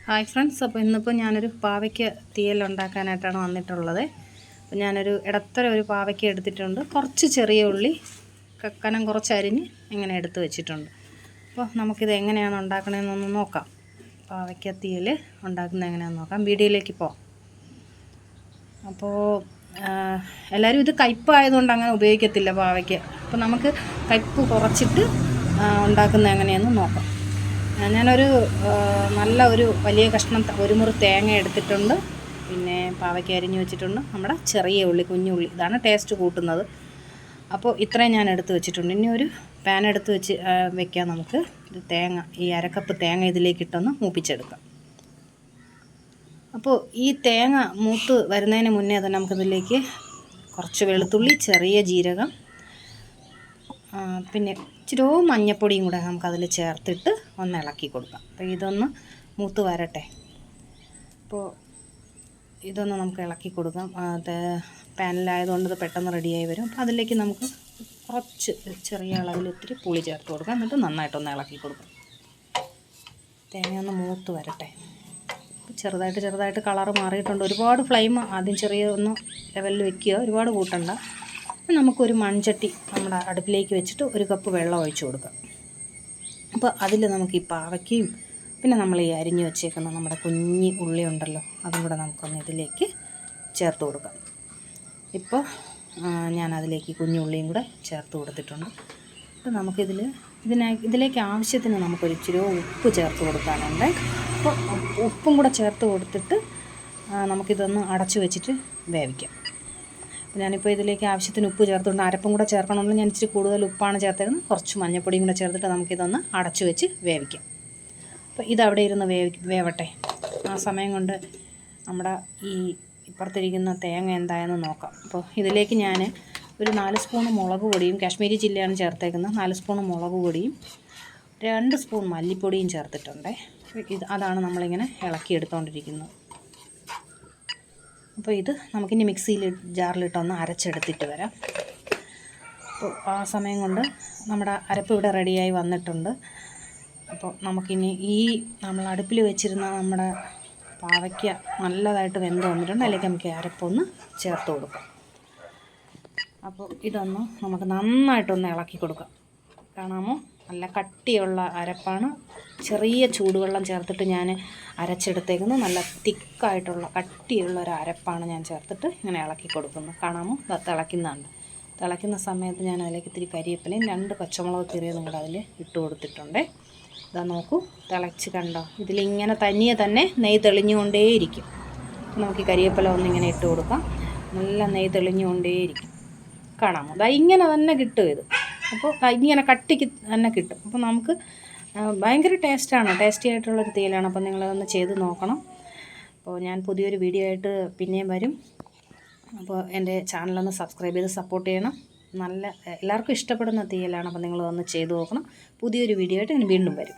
Hi friends, അപ്പോൾ ഇന്നിപ്പോൾ ഞാനൊരു പാവയ്ക്ക തീയൽ ഉണ്ടാക്കാനായിട്ടാണ് വന്നിട്ടുള്ളത്. അപ്പോൾ ഞാനൊരു ഇടത്തരം ഒരു പാവയ്ക്ക എടുത്തിട്ടുണ്ട്. കുറച്ച് ചെറിയ ഉള്ളി കനം കുറച്ച് അരിഞ്ഞ് ഇങ്ങനെ എടുത്ത് വെച്ചിട്ടുണ്ട്. അപ്പോൾ നമുക്കിത് എങ്ങനെയാണ് ഉണ്ടാക്കണമെന്നൊന്ന് നോക്കാം. പാവയ്ക്ക തീയൽ ഉണ്ടാക്കുന്നത് എങ്ങനെയാണെന്ന് നോക്കാം. വീഡിയോയിലേക്ക് പോകാം. അപ്പോൾ എല്ലാവരും ഇത് കയ്പ്പായതുകൊണ്ട് അങ്ങനെ ഉപയോഗിക്കത്തില്ല പാവയ്ക്ക. അപ്പോൾ നമുക്ക് കയ്പ്പ് കുറച്ചിട്ട് ഉണ്ടാക്കുന്നത് എങ്ങനെയാണെന്ന് നോക്കാം. ഞാനൊരു നല്ല ഒരു വലിയ കഷ്ണം ഒരു മുറി തേങ്ങ എടുത്തിട്ടുണ്ട്. പിന്നെ പാവയ്ക്ക അരിഞ്ഞ് വെച്ചിട്ടുണ്ട്. നമ്മുടെ ചെറിയ ഉള്ളി, കുഞ്ഞുള്ളി, ഇതാണ് ടേസ്റ്റ് കൂട്ടുന്നത്. അപ്പോൾ ഇത്രയും ഞാൻ എടുത്ത് വെച്ചിട്ടുണ്ട്. ഇനി ഒരു പാൻ എടുത്ത് വെക്കാം. നമുക്ക് തേങ്ങ, ഈ അരക്കപ്പ് തേങ്ങ ഇതിലേക്കിട്ടൊന്ന് മൂപ്പിച്ചെടുക്കാം. അപ്പോൾ ഈ തേങ്ങ മൂത്ത് വരുന്നതിന് മുന്നേ തന്നെ നമുക്കിതിലേക്ക് കുറച്ച് വെളുത്തുള്ളി, ചെറിയ ജീരകം, പിന്നെ ഇച്ചിരി മഞ്ഞപ്പൊടിയും കൂടെ നമുക്കതിൽ ചേർത്തിട്ട് ഒന്ന് ഇളക്കി കൊടുക്കാം. അപ്പോൾ ഇതൊന്ന് മൂത്ത് വരട്ടെ. അപ്പോൾ ഇതൊന്ന് നമുക്ക് ഇളക്കി കൊടുക്കാം. അത് പാനിലായതുകൊണ്ട് ഇത് പെട്ടെന്ന് റെഡിയായി വരും. അപ്പോൾ അതിലേക്ക് നമുക്ക് കുറച്ച് ചെറിയ അളവിൽ ഇത്തിരി പുളി ചേർത്ത് കൊടുക്കാം. എന്നിട്ട് നന്നായിട്ടൊന്ന് ഇളക്കി കൊടുക്കാം. തേങ്ങ ഒന്ന് മൂത്ത് വരട്ടെ. ചെറുതായിട്ട് കളറ് മാറിയിട്ടുണ്ട്. ഒരുപാട് ഫ്ലെയിം ആദ്യം ചെറിയ ഒന്ന് ലെവലിൽ വെക്കുക, ഒരുപാട് കൂട്ടണ്ട. നമുക്കൊരു മൺചട്ടി നമ്മുടെ അടുപ്പിലേക്ക് വെച്ചിട്ട് ഒരു കപ്പ് വെള്ളം ഒഴിച്ച് കൊടുക്കാം. അപ്പോൾ അതിൽ നമുക്ക് ഈ പാവയ്ക്കയും പിന്നെ നമ്മൾ ഈ അരിഞ്ഞ് വെച്ചേക്കുന്ന നമ്മുടെ കുഞ്ഞി ഉള്ളി ഉണ്ടല്ലോ, അതും കൂടെ നമുക്കൊന്ന് ഇതിലേക്ക് ചേർത്ത് കൊടുക്കാം. ഇപ്പോൾ ഞാനതിലേക്ക് കുഞ്ഞുള്ളിയും കൂടെ ചേർത്ത് കൊടുത്തിട്ടുണ്ട്. അപ്പോൾ ഇതിലേക്ക് ആവശ്യത്തിന് നമുക്കൊരു ഇച്ചിരി ഉപ്പ് ചേർത്ത് കൊടുക്കാനുണ്ട്. അപ്പോൾ ഉപ്പും കൂടെ ചേർത്ത് കൊടുത്തിട്ട് നമുക്കിതൊന്ന് അടച്ചു വെച്ചിട്ട് വേവിക്കാം. അപ്പോൾ ഞാനിപ്പോൾ ഇതിലേക്ക് ആവശ്യത്തിന് ഉപ്പ് ചേർത്തുകൊണ്ട് അരപ്പും കൂടെ ചേർക്കണമെങ്കിൽ ഞാൻ ഇച്ചിരി കൂടുതൽ ഉപ്പാണ് ചേർത്തേക്കുന്നത്. കുറച്ച് മഞ്ഞൾപ്പൊടിയും കൂടെ ചേർത്തിട്ട് നമുക്കിതൊന്ന് അടച്ചു വെച്ച് വേവിക്കാം. അപ്പോൾ ഇതവിടെ ഇരുന്ന് വേവട്ടെ. ആ സമയം കൊണ്ട് നമ്മുടെ ഈ ഇപ്പുറത്തിരിക്കുന്ന തേങ്ങ എന്തായെന്ന് നോക്കാം. അപ്പോൾ ഇതിലേക്ക് ഞാൻ ഒരു 4 സ്പൂൺ മുളക് പൊടിയും, കാശ്മീരി ചില്ലിയാണ് ചേർത്തേക്കുന്നത്, 4 സ്പൂൺ മുളക് പൊടിയും 2 സ്പൂൺ മല്ലിപ്പൊടിയും ചേർത്തിട്ടുണ്ട്. അതാണ് നമ്മളിങ്ങനെ ഇളക്കിയെടുത്തുകൊണ്ടിരിക്കുന്നത്. അപ്പോൾ ഇത് നമുക്കിനി മിക്സിയിൽ ജാറിലിട്ടൊന്ന് അരച്ചെടുത്തിട്ട് വരാം. അപ്പോൾ ആ സമയം കൊണ്ട് നമ്മുടെ അരപ്പ് ഇവിടെ റെഡിയായി വന്നിട്ടുണ്ട്. അപ്പോൾ നമുക്കിനി നമ്മൾ അടുപ്പിൽ വെച്ചിരുന്ന നമ്മുടെ പാവയ്ക്ക നല്ലതായിട്ട് വെന്ത് വന്നിട്ടുണ്ട്. അതിലേക്ക് നമുക്ക് അരപ്പൊന്ന് ചേർത്ത് കൊടുക്കാം. അപ്പോൾ ഇതൊന്ന് നമുക്ക് നന്നായിട്ടൊന്ന് ഇളക്കി കൊടുക്കാം. കാണാമോ, നല്ല കട്ടിയുള്ള അരപ്പാണ്. ചെറിയ ചൂടുവെള്ളം ചേർത്തിട്ട് ഞാൻ അരച്ചെടുത്തേക്കുന്നത്. നല്ല തിക്കായിട്ടുള്ള കട്ടിയുള്ള ഒരു അരപ്പാണ് ഞാൻ ചേർത്തിട്ട് ഇങ്ങനെ ഇളക്കി കൊടുക്കുന്നത്. കാണാമോ, തിളയ്ക്കുന്നുണ്ട്. തിളയ്ക്കുന്ന സമയത്ത് ഞാൻ അതിലേക്ക് ഇത്തിരി കരിവേപ്പിലയും 2 പച്ചമുളക് കീറിയതും കൂടെ അതിൽ ഇട്ട് കൊടുത്തിട്ടുണ്ട്. ഇതാ നോക്കൂ, തിളച്ച് കണ്ടോ, ഇതിലിങ്ങനെ തനിയെ തന്നെ നെയ്യ് തെളിഞ്ഞുകൊണ്ടേയിരിക്കും. നമുക്ക് ഈ കരിവേപ്പില ഒന്നിങ്ങനെ ഇട്ട് കൊടുക്കാം. നല്ല നെയ്യ് തെളിഞ്ഞുകൊണ്ടേയിരിക്കും. കാണാമോ, ഇതാ ഇങ്ങനെ തന്നെ കിട്ടും ഇത്. അപ്പോൾ ഇങ്ങനെ കട്ടിക്ക് തന്നെ കിട്ടും. അപ്പോൾ നമുക്ക് ഭയങ്കര ടേസ്റ്റി ആയിട്ടുള്ളൊരു തീയലാണ്. അപ്പോൾ നിങ്ങളതൊന്ന് ചെയ്ത് നോക്കണം. അപ്പോൾ ഞാൻ പുതിയൊരു വീഡിയോ ആയിട്ട് പിന്നെയും വരും. അപ്പോൾ എൻ്റെ ചാനലൊന്ന് സബ്സ്ക്രൈബ് ചെയ്ത് സപ്പോർട്ട് ചെയ്യണം. എല്ലാവർക്കും ഇഷ്ടപ്പെടുന്ന തീയലാണ്. അപ്പോൾ നിങ്ങളതൊന്ന് ചെയ്ത് നോക്കണം. പുതിയൊരു വീഡിയോ ആയിട്ട് ഞാൻ വീണ്ടും വരും.